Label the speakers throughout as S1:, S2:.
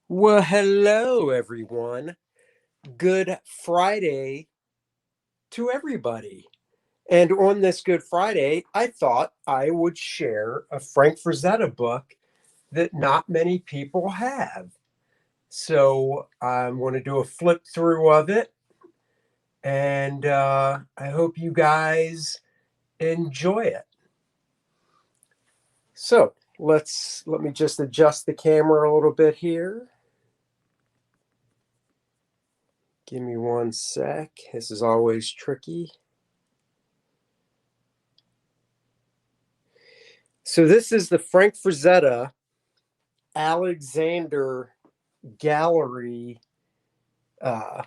S1: Well, hello, everyone. Good Friday to everybody. And on this Good Friday, I thought I would share a Frank Frazetta book that not many people have. So I'm going to do a flip through of it. And I hope you guys enjoy it. So let me just adjust the camera a little bit here. Give me one sec. This is always tricky. So this is the Frank Frazetta Alexander Gallery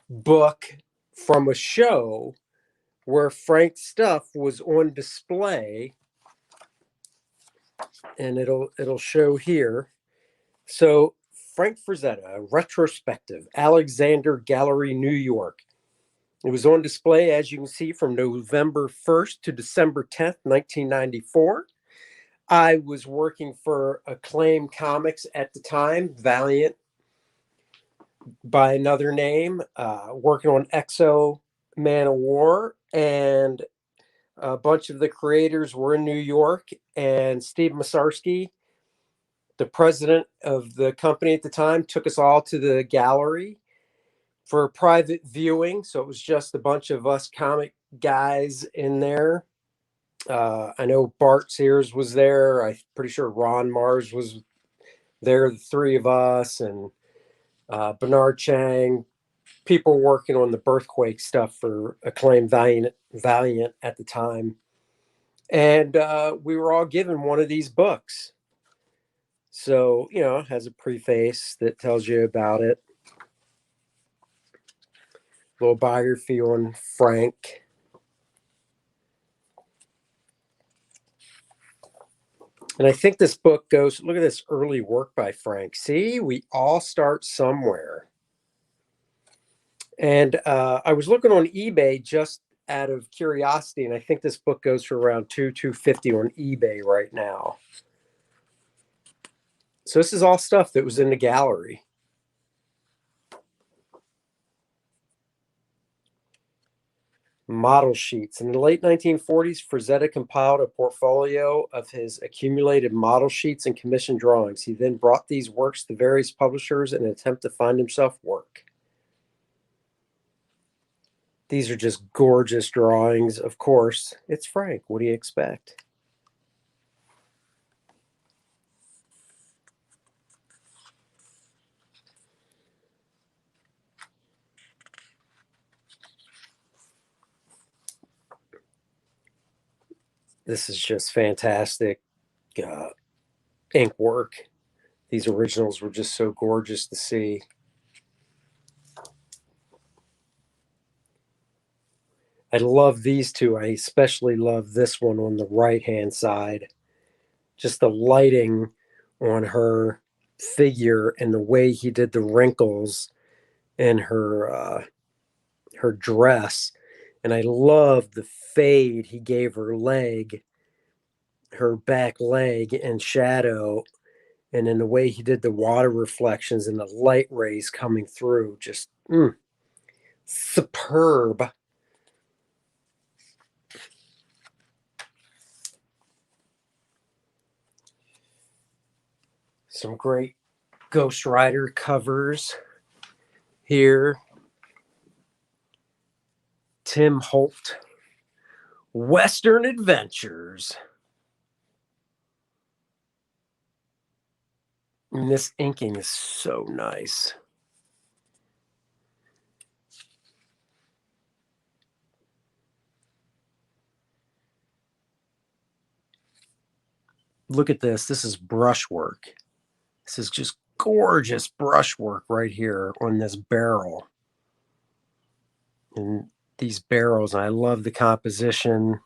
S1: book from a show where Frank's stuff was on display, and it'll show here. So Frank Frazetta retrospective, Alexander Gallery, New York. It was on display, as you can see, from November 1st to December 10th, 1994. I was working for Acclaim Comics at the time, Valiant by another name, working on Exo Man of War, and a bunch of the creators were in New York. And Steve Masarski, the president of the company at the time, took us all to the gallery for a private viewing. So it was just a bunch of us comic guys in there. I know Bart Sears was there. I'm pretty sure Ron Mars was there, the three of us, and Bernard Chang, people working on the Birthquake stuff for Acclaim Valiant at the time. And we were all given one of these books. So, it has a preface that tells you about it. A little biography on Frank. And I think this book goes, look at this early work by Frank. See, we all start somewhere. And I was looking on eBay just out of curiosity, and I think this book goes for around $250 on eBay right now. So this is all stuff that was in the gallery. Model sheets. In the late 1940s, Frazetta compiled a portfolio of his accumulated model sheets and commissioned drawings. He then brought these works to various publishers in an attempt to find himself work. These are just gorgeous drawings. Of course, it's Frank. What do you expect? This is just fantastic ink work. These originals were just so gorgeous to see. I love these two. I especially love this one on the right-hand side. Just the lighting on her figure and the way he did the wrinkles in her dress. And I love the fade he gave her leg, her back leg in shadow, and in the way he did the water reflections and the light rays coming through. Just superb. Some great Ghost Rider covers here. Tim Holt, Western Adventures. And this inking is so nice. Look at this. This is brushwork. This is just gorgeous brushwork right here on this barrel. And these barrels, I love the composition.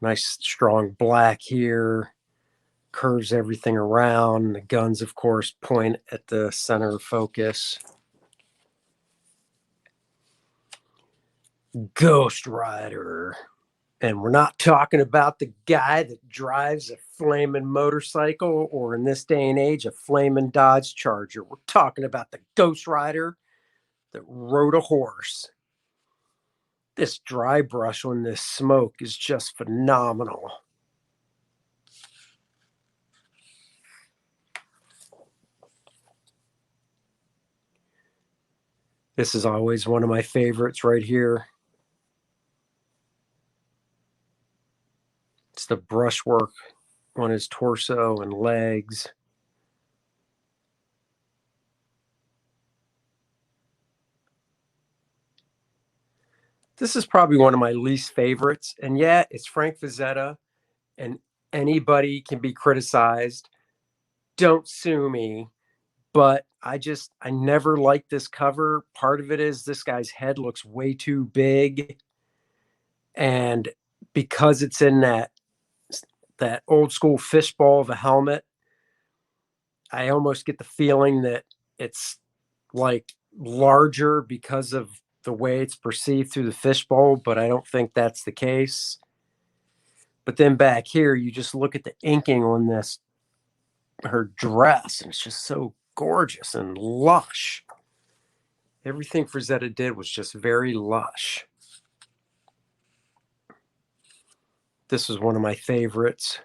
S1: Nice strong black here. Curves everything around. The guns, of course, point at the center of focus. Ghost Rider. And we're not talking about the guy that drives a flaming motorcycle or in this day and age, a flaming Dodge Charger. We're talking about the Ghost Rider that rode a horse. This dry brush on this smoke is just phenomenal. This is always one of my favorites right here. It's the brushwork on his torso and legs. This is probably one of my least favorites. And yeah, it's Frank Frazetta, and anybody can be criticized. Don't sue me. But I never liked this cover. Part of it is this guy's head looks way too big. And because it's in that old school fishbowl of a helmet, I almost get the feeling that it's like larger because of the way it's perceived through the fishbowl, but I don't think that's the case. But then back here, you just look at the inking on this, her dress, and it's just so gorgeous and lush. Everything Frazetta did was just very lush. This was one of my favorites.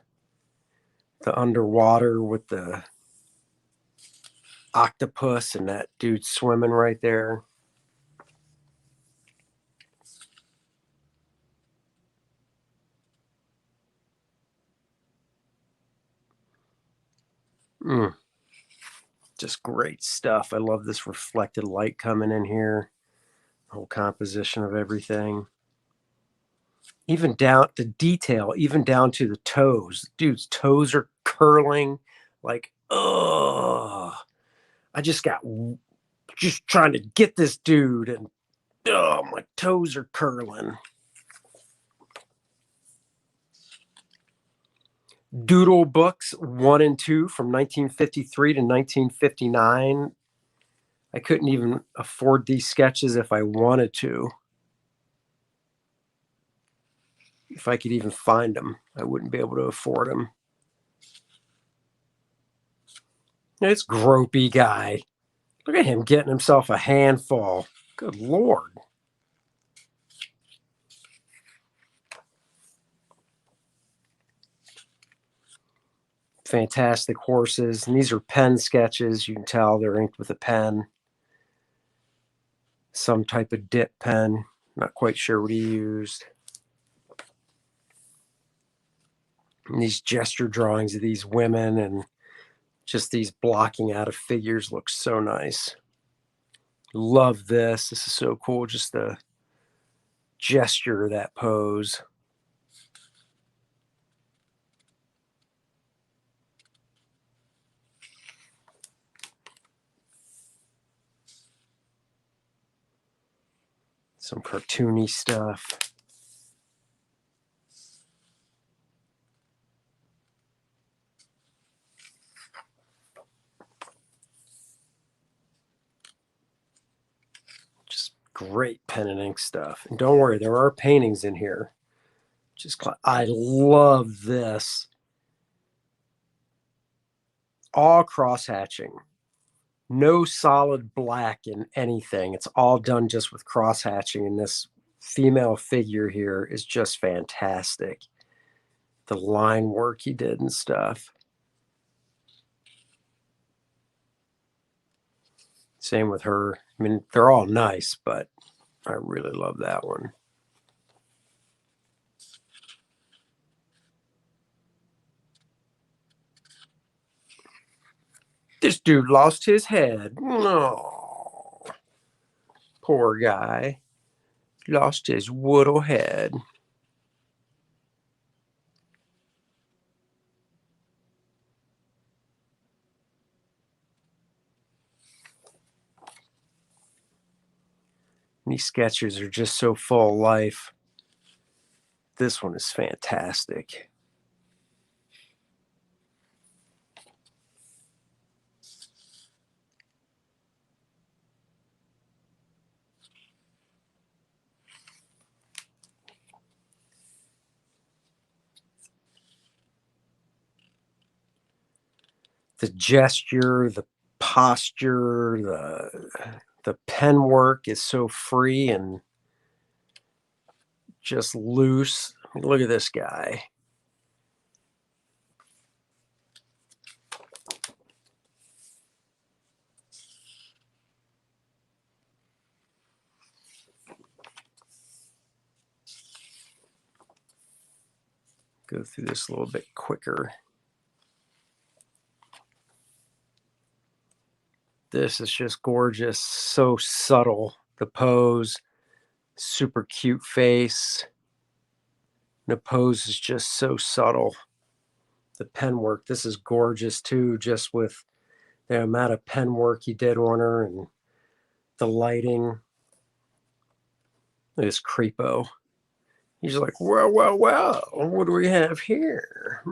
S1: The underwater with the octopus and that dude swimming right there. Just great stuff. I love this reflected light coming in here. The whole composition of everything. Even down the detail, even down to the toes. Dude's toes are curling. Like, oh, I just trying to get this dude, and oh, my toes are curling. Doodle books 1 and 2 from 1953 to 1959. I couldn't even afford these sketches if I wanted to. If I could even find them, I wouldn't be able to afford them. This gropey guy. Look at him getting himself a handful. Good Lord. Fantastic horses. And these are pen sketches. You can tell they're inked with a pen. Some type of dip pen. Not quite sure what he used. And these gesture drawings of these women and just these blocking out of figures look so nice. Love this. This is so cool. Just the gesture of that pose. Some cartoony stuff. Just great pen and ink stuff. And don't worry, there are paintings in here. I love this. All cross hatching. No solid black in anything. It's all done just with cross hatching. And this female figure here is just fantastic. The line work he did and stuff. Same with her. I mean, they're all nice, but I really love that one. This dude lost his head. Oh, poor guy. Lost his woodle head. These sketches are just so full of life. This one is fantastic. the gesture, the posture, the pen work is so free and just loose. Look at this guy. Go through this a little bit quicker. This is just gorgeous, so subtle. The pose, super cute face. The pose is just so subtle. The pen work, this is gorgeous too, just with the amount of pen work he did on her and the lighting. Look at this creepo. He's like, well, what do we have here?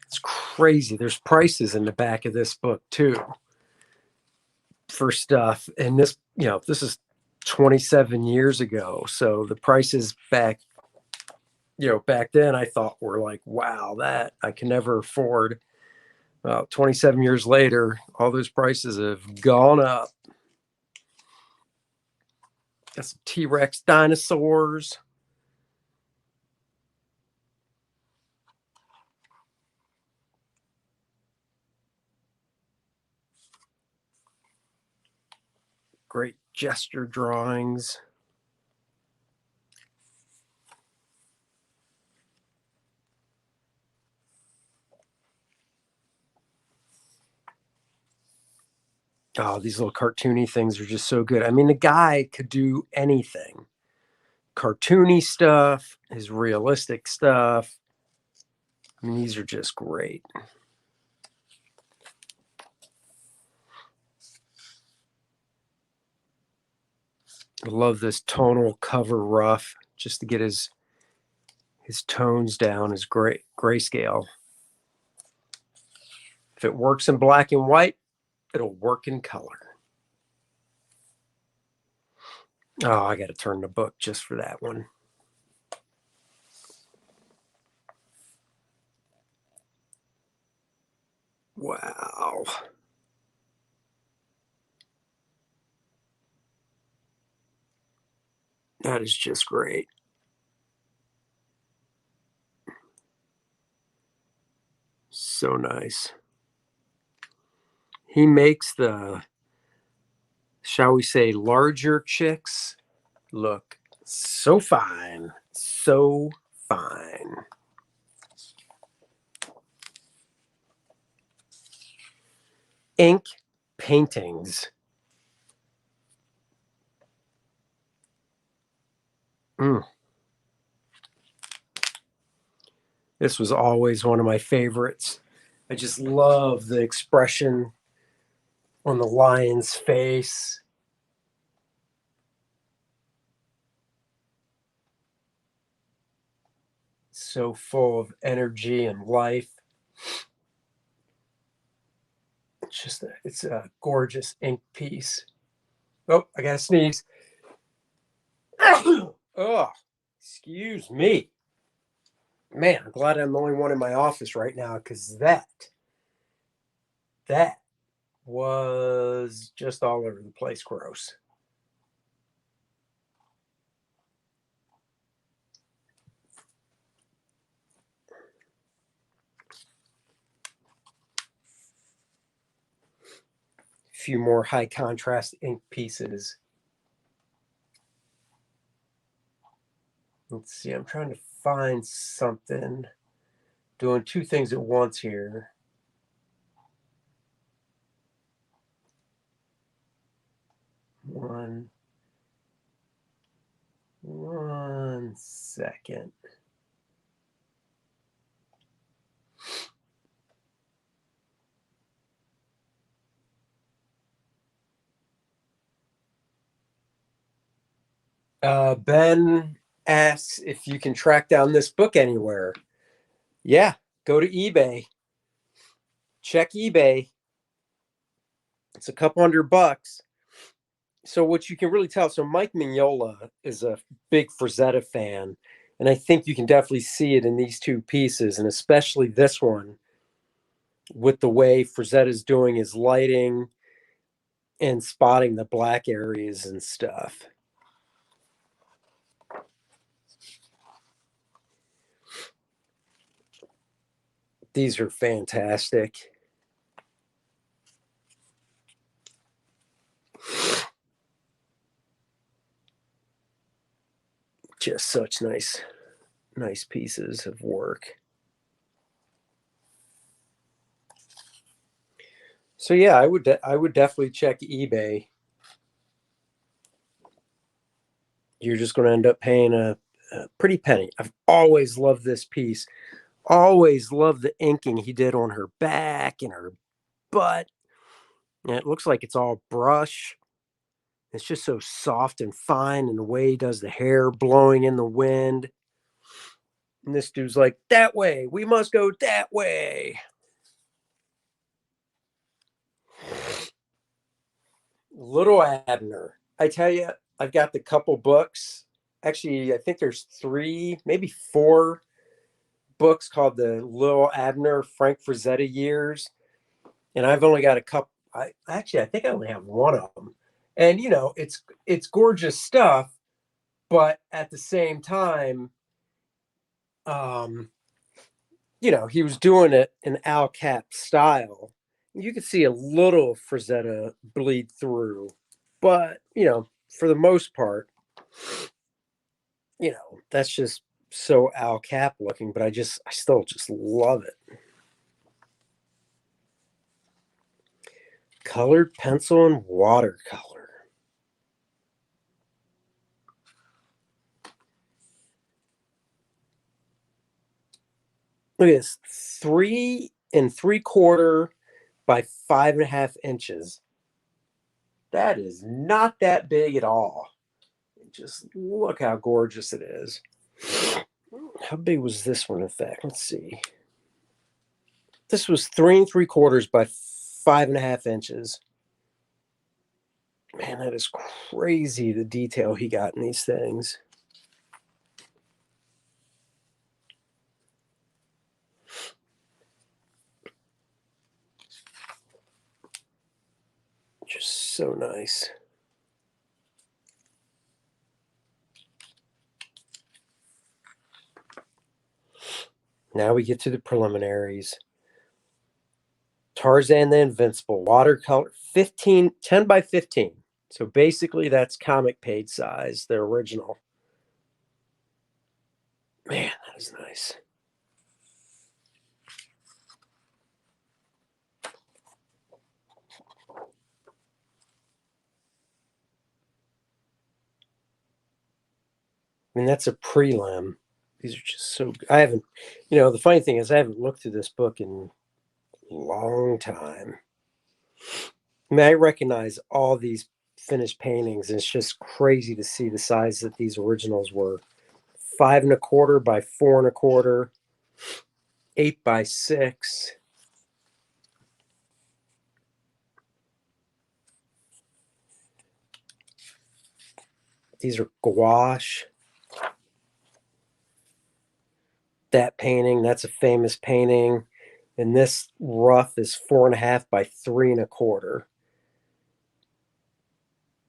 S1: It's crazy. There's prices in the back of this book too for stuff. And this, this is 27 years ago. So the prices back then I thought were like, wow, that I can never afford. 27 years later, all those prices have gone up. Got some T-Rex dinosaurs. Great gesture drawings. Oh, these little cartoony things are just so good. I mean, the guy could do anything. Cartoony stuff, his realistic stuff. I mean, these are just great. I love this tonal cover rough just to get his tones down, his grayscale. If it works in black and white, it'll work in color. Oh, I got to turn the book just for that one. Wow. That is just great. So nice. He makes the, shall we say, larger chicks look so fine. So fine. Ink paintings. This was always one of my favorites. I just love the expression on the lion's face. So full of energy and life. It's a gorgeous ink piece. Oh, I gotta sneeze. Oh, excuse me. Man, I'm glad I'm the only one in my office right now because that was just all over the place gross. A few more high contrast ink pieces. Let's see, I'm trying to find something. Doing two things at once here. One second. Ben asks if you can track down this book anywhere. Yeah, go to eBay. Check eBay. It's a couple $100. So what you can really tell, so Mike Mignola is a big Frazetta fan, and I think you can definitely see it in these two pieces, and especially this one with the way Frazetta is doing his lighting and spotting the black areas and stuff. These are fantastic. Just such nice pieces of work. So yeah, I would definitely check eBay. You're just going to end up paying a pretty penny. I've always loved this piece. Always loved the inking he did on her back and her butt. And it looks like it's all brush. It's just so soft and fine, and the way he does the hair blowing in the wind. And this dude's like, that way, we must go that way. Little Abner. I tell you, I've got the couple books. Actually, I think there's 3, maybe 4 books called the Little Abner Frank Frazetta years. And I've only got a couple. I think I only have one of them. And it's gorgeous stuff, but at the same time, um, he was doing it in Al Cap style. You could see a little Frazetta bleed through, but for the most part, that's just so Al Cap looking. But I still just love it. Colored pencil and watercolor. Look at this, 3 3/4 by 5.5 inches. That is not that big at all. Just look how gorgeous it is. How big was this one, in fact? Let's see. This was 3 3/4 by 5.5 inches. Man, that is crazy, the detail he got in these things. Just so nice. Now we get to the preliminaries. Tarzan the Invincible, watercolor, 10 by 15. So basically that's comic page size, the original. Man, that is nice. I mean, that's a prelim. These are just so good. I haven't, the funny thing is I haven't looked through this book in a long time. I mean, I recognize all these finished paintings. And it's just crazy to see the size that these originals were. 5 1/4 by 4 1/4, 8 by 6. These are gouache. That painting, that's a famous painting. And this rough is 4.5 by 3 1/4.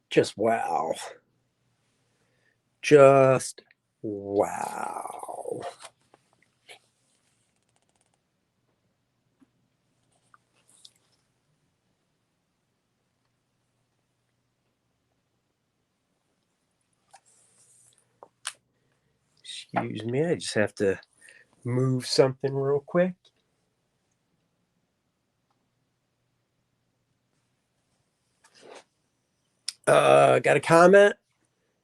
S1: Just wow. Just wow. Excuse me, I just have to move something real quick. Got a comment.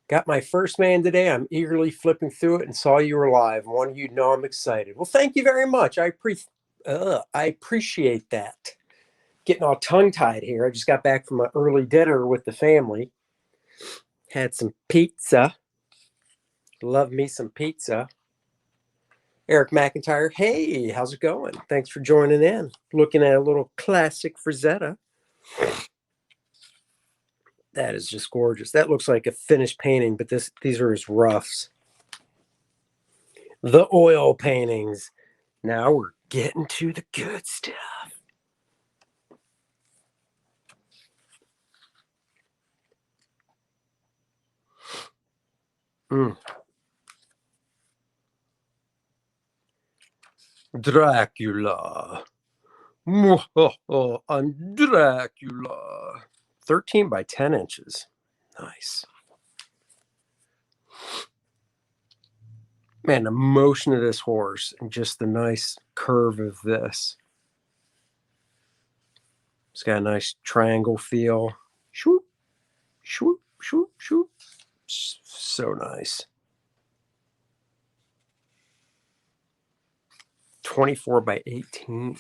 S1: Got my first man today. I'm eagerly flipping through it and saw you were live. Wanted you to know I'm excited. Well, thank you very much. I appreciate that. Getting all tongue-tied here. I just got back from an early dinner with the family. Had some pizza. Love me some pizza. Eric McIntyre. Hey, how's it going? Thanks for joining in. Looking at a little classic Frazetta. That is just gorgeous. That looks like a finished painting, but these are his roughs. The oil paintings. Now we're getting to the good stuff. Dracula. I'm Dracula. 13 by 10 inches. Nice. Man, the motion of this horse and just the nice curve of this. It's got a nice triangle feel. Shoop, shoop, shoop, shoop. So nice. 24 by 18.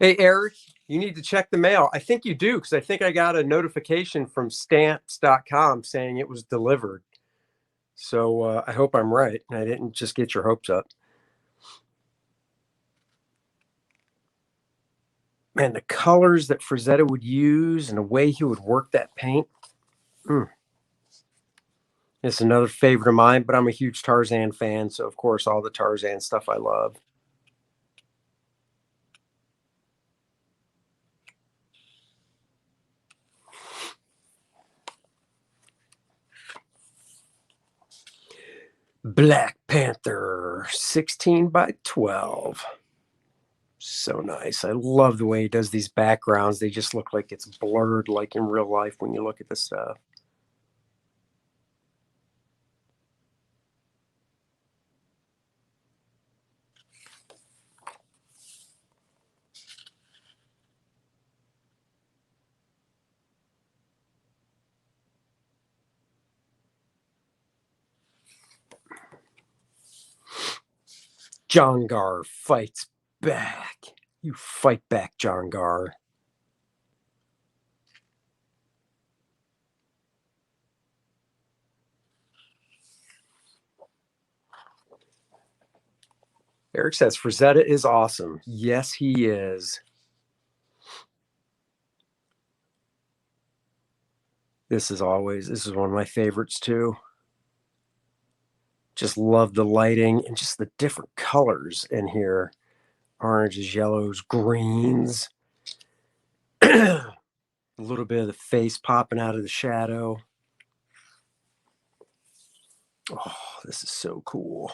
S1: Hey, Eric, you need to check the mail. I think you do, because I think I got a notification from stamps.com saying it was delivered. So I hope I'm right, and I didn't just get your hopes up. Man, the colors that Frazetta would use and the way he would work that paint. It's another favorite of mine, but I'm a huge Tarzan fan, so of course all the Tarzan stuff I love. Black Panther, 16 by 12. So nice. I love the way he does these backgrounds. They just look like it's blurred like in real life when you look at the stuff. John Gar fights back. You fight back, John Gar. Eric says Frazetta is awesome. Yes, he is. This is one of my favorites too. Just love the lighting and just the different colors in here. Oranges, yellows, greens. A little bit of the face popping out of the shadow. Oh, this is so cool.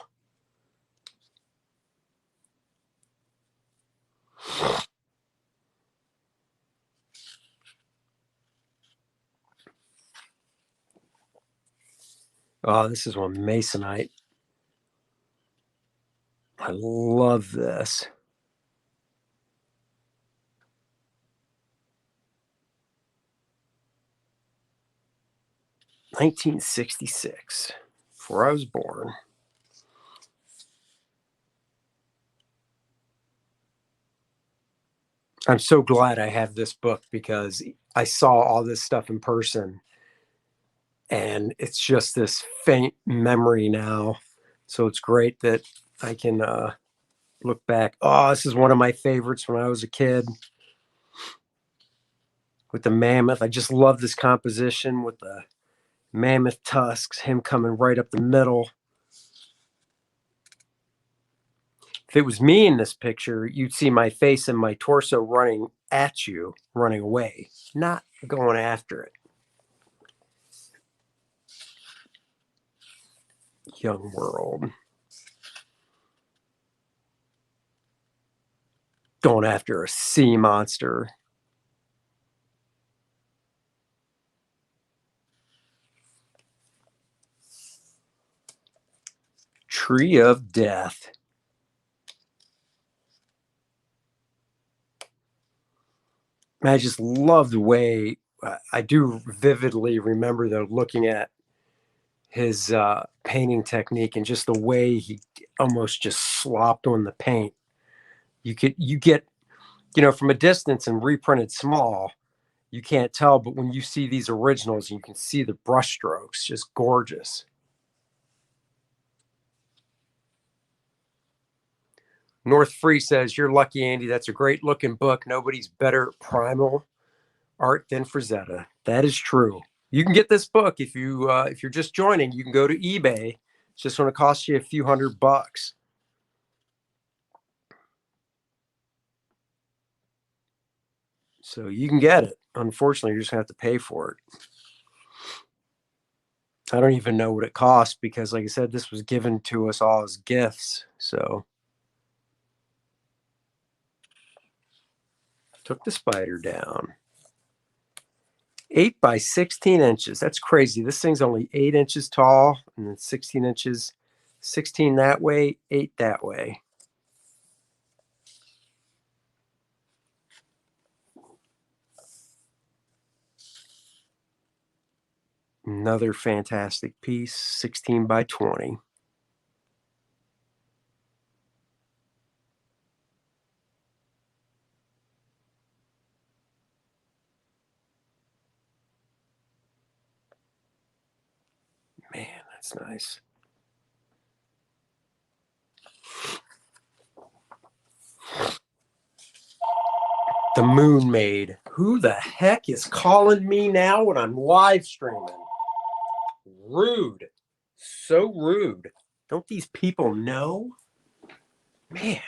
S1: Oh, this is one Masonite. I love this. (1966), before I was born. I'm so glad I have this book because I saw all this stuff in person and it's just this faint memory now. So it's great that I can look back. Oh, this is one of my favorites when I was a kid with the mammoth. I just love this composition with the mammoth tusks, him coming right up the middle. If it was me in this picture, you'd see my face and my torso running at you, running away, not going after it. Young world. Going after a sea monster. Tree of Death. I just love the way I do vividly remember though looking at his painting technique and just the way he almost just slopped on the paint. You get from a distance and reprinted small, you can't tell, but when you see these originals, you can see the brush strokes, just gorgeous. North Free says, you're lucky, Andy. That's a great looking book. Nobody's better at primal art than Frazetta. That is true. You can get this book if you're just joining. You can go to eBay. It's just going to cost you a few $100. So you can get it. Unfortunately, you're just going to have to pay for it. I don't even know what it costs because, like I said, this was given to us all as gifts. So took the spider down. 8 by 16 inches. That's crazy. This thing's only 8 inches tall and then 16 inches. 16 that way, 8 that way. Another fantastic piece, 16 by 20. Man, that's nice. The Moon Maid. Who the heck is calling me now when I'm live streaming? Rude. So rude. Don't these people know? Man.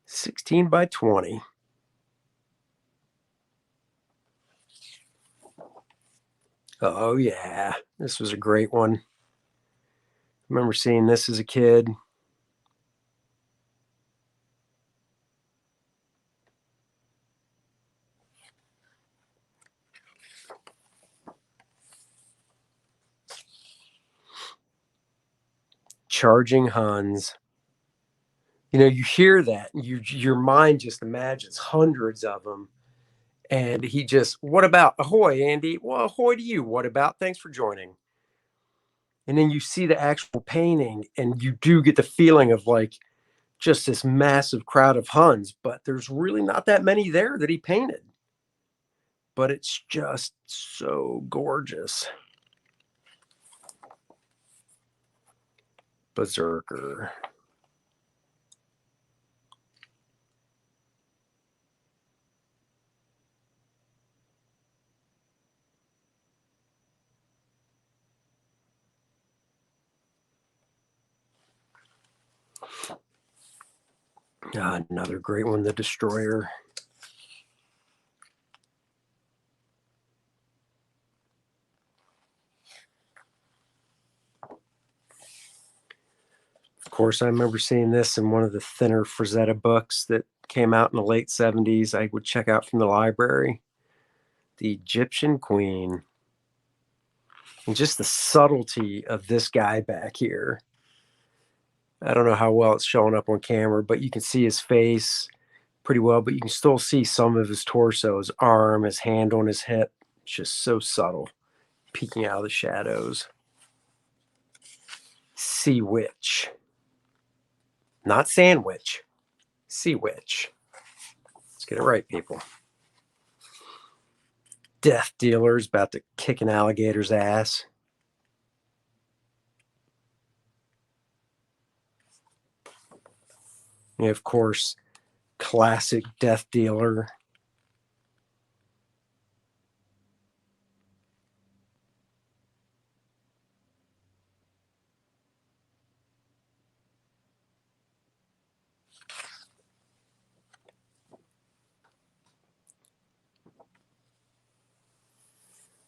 S1: 16 by 20. Oh, yeah. This was a great one. I remember seeing this as a kid. Charging Huns. You know, you hear that, your mind just imagines hundreds of them. And he just, what about? Ahoy, Andy. Well, ahoy to you. What about? Thanks for joining. And then you see the actual painting, and you do get the feeling of like just this massive crowd of Huns, but there's really not that many there that he painted. But it's just so gorgeous. Berserker. Another great one, the Destroyer. Of course, I remember seeing this in one of the thinner Frazetta books that came out in the late 70s. I would check out from the library. The Egyptian Queen. And just the subtlety of this guy back here. I don't know how well it's showing up on camera, but you can see his face pretty well, but you can still see some of his torso, his arm, his hand on his hip. It's just so subtle, peeking out of the shadows. Sea Witch. Not Sandwich. Sea Witch. Let's get it right, people. Death Dealer's about to kick an alligator's ass. And of course, classic Death Dealer.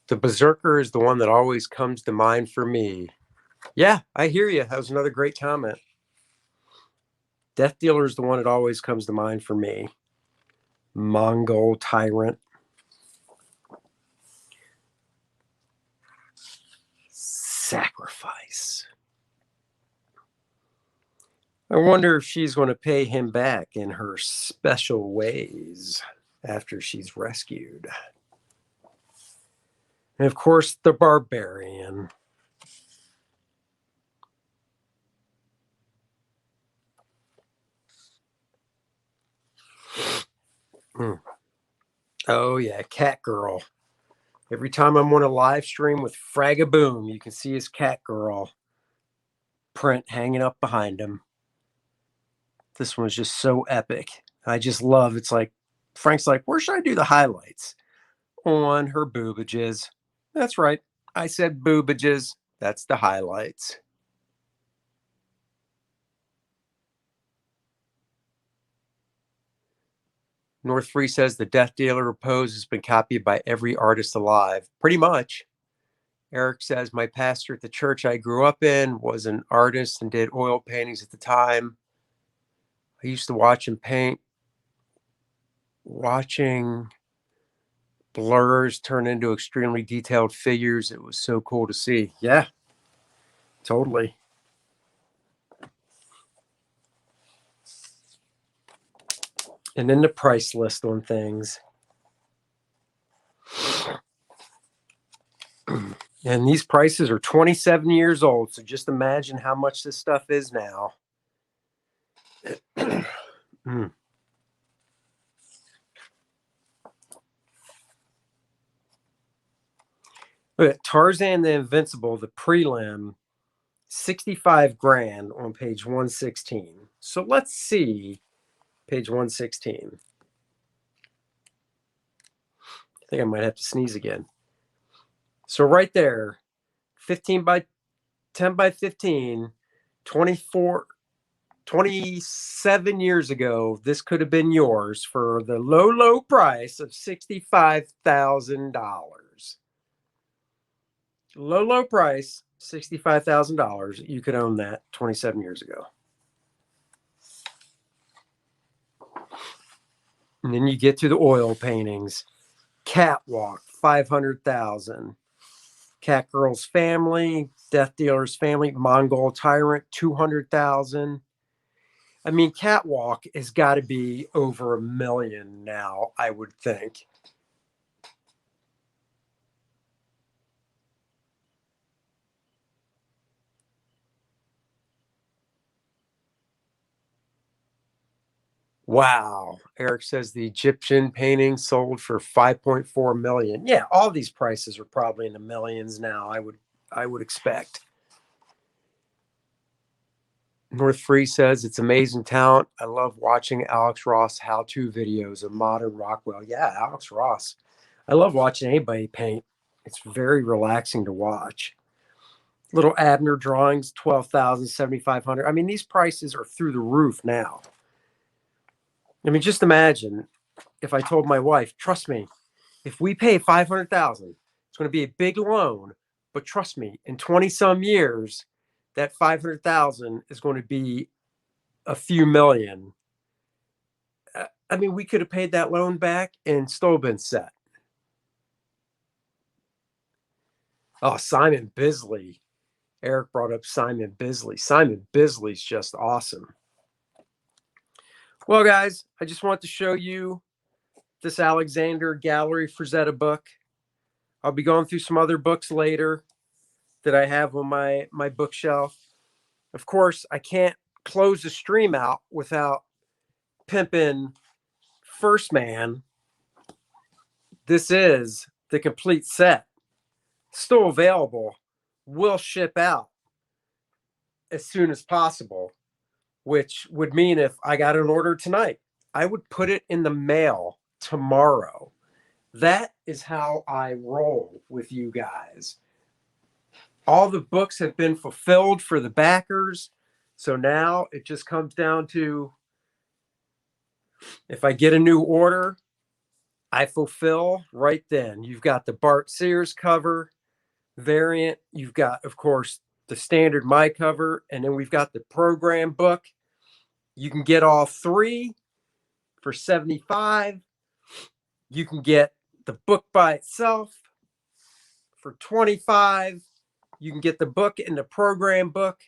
S1: The Berserker is the one that always comes to mind for me. Yeah, I hear you. That was another great comment. Death Dealer is the one that always comes to mind for me. Mongol Tyrant. Sacrifice. I wonder if she's going to pay him back in her special ways after she's rescued. And of course, the Barbarian. Oh, yeah, Cat Girl. Every time I'm on a live stream with Fragaboom, you can see his Cat Girl. print hanging up behind him. This one was just so epic. I just love, it's like, Frank's like, where should I do the highlights? On her boobages. That's right. I said boobages. That's the highlights. North Free says the Death Dealer pose has been copied by every artist alive. Pretty much. Eric says, my pastor at the church I grew up in was an artist and did oil paintings at the time. I used to watch him paint. Watching blurs turn into extremely detailed figures. It was so cool to see. Yeah, totally. And then the price list on things. And these prices are 27 years old. So just imagine how much this stuff is now. Look at Tarzan the Invincible, the prelim, 65 grand on page 116. So let's see page 116. I think I might have to sneeze again. So right there, 15 by 10 by 15, 27 years ago, this could have been yours for the low price of $65,000. Low price, $65,000. You could own that 27 years ago. And then you get to the oil paintings. Catwalk, 500,000. Cat Girl's Family, Death Dealer's Family, Mongol Tyrant, 200,000. I mean, Catwalk has got to be over $1 million now, I would think. Wow. Eric says the Egyptian painting sold for 5.4 million. Yeah, all these prices are probably in the millions now, I would expect. North Free says it's amazing talent. I love watching Alex Ross how-to videos of modern Rockwell. Yeah, Alex Ross. I love watching anybody paint. It's very relaxing to watch. Little Abner drawings, 12,000, 7,500. I mean, these prices are through the roof now. I mean, just imagine if I told my wife, trust me, if we pay 500,000, it's going to be a big loan, but trust me, in 20 some years, that 500,000 is going to be a few million. I mean, we could have paid that loan back and still been set. Oh, Simon Bisley. Eric brought up Simon Bisley. Simon Bisley's just awesome. Well, guys, I just want to show you this Alexander Gallery Frazetta book. I'll be going through some other books later that I have on my bookshelf. Of course, I can't close the stream out without pimping First Man. This is the complete set. Still available. Will ship out as soon as possible, which would mean if I got an order tonight, I would put it in the mail tomorrow. That is how I roll with you guys. All the books have been fulfilled for the backers. So now it just comes down to if I get a new order, I fulfill right then. You've got the Bart Sears cover variant. You've got, of course, the standard my cover, and then we've got the program book. You can get all three for $75. You can get the book by itself for $25. You can get the book and the program book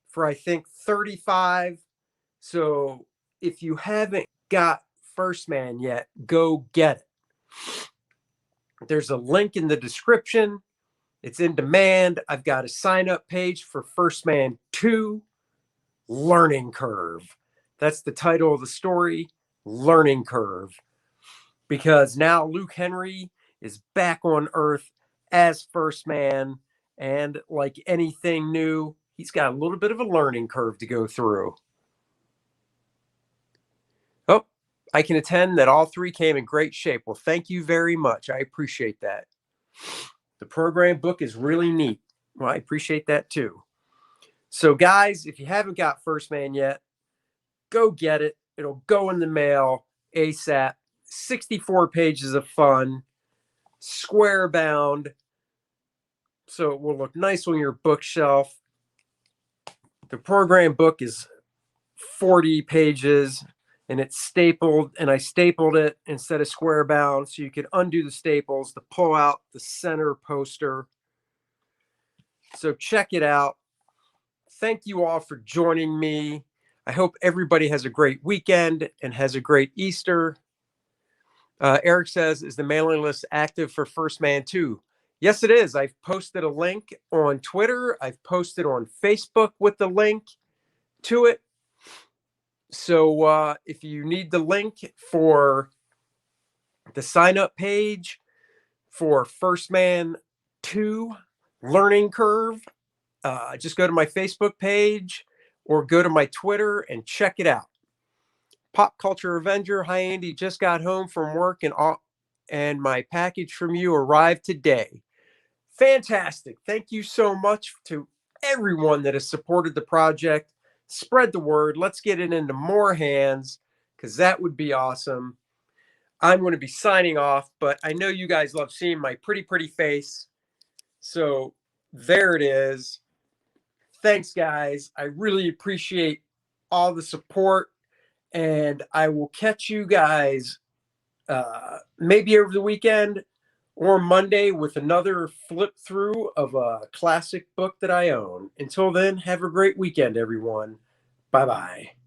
S1: for, I think, $35. So if you haven't got First Man yet, go get it. There's a link in the description. It's in demand. I've got a sign up page for First Man 2, Learning Curve. That's the title of the story, Learning Curve. Because now Luke Henry is back on Earth as First Man. And like anything new, He's got a little bit of a learning curve to go through. Oh, I can attend that all three came in great shape. Well, thank you very much. I appreciate that. The program book is really neat. Well, I appreciate that too. So, guys, if you haven't got First Man yet, go get it. It'll go in the mail ASAP. 64 pages of fun, square bound, so it will look nice on your bookshelf. The program book is 40 pages and it's stapled, and I stapled it instead of square bound so you can undo the staples to pull out the center poster. So check it out. Thank you all for joining me. I hope everybody has a great weekend and has a great Easter. Eric says, is the mailing list active for First Man 2? Yes, it is. I've posted a link on Twitter. I've posted on Facebook with the link to it. So if you need the link for the sign-up page for First Man 2 Learning Curve, just go to my Facebook page or go to my Twitter and check it out. Pop Culture Avenger. Hi, Andy. Just got home from work and my package from you arrived today. Fantastic. Thank you so much to everyone that has supported the project. Spread the word. Let's get it into more hands because that would be awesome. I'm going to be signing off, but I know you guys love seeing my pretty face. So there it is. Thanks, guys. I really appreciate all the support, and I will catch you guys maybe over the weekend or Monday with another flip through of a classic book that I own. Until then, have a great weekend, everyone. Bye-bye.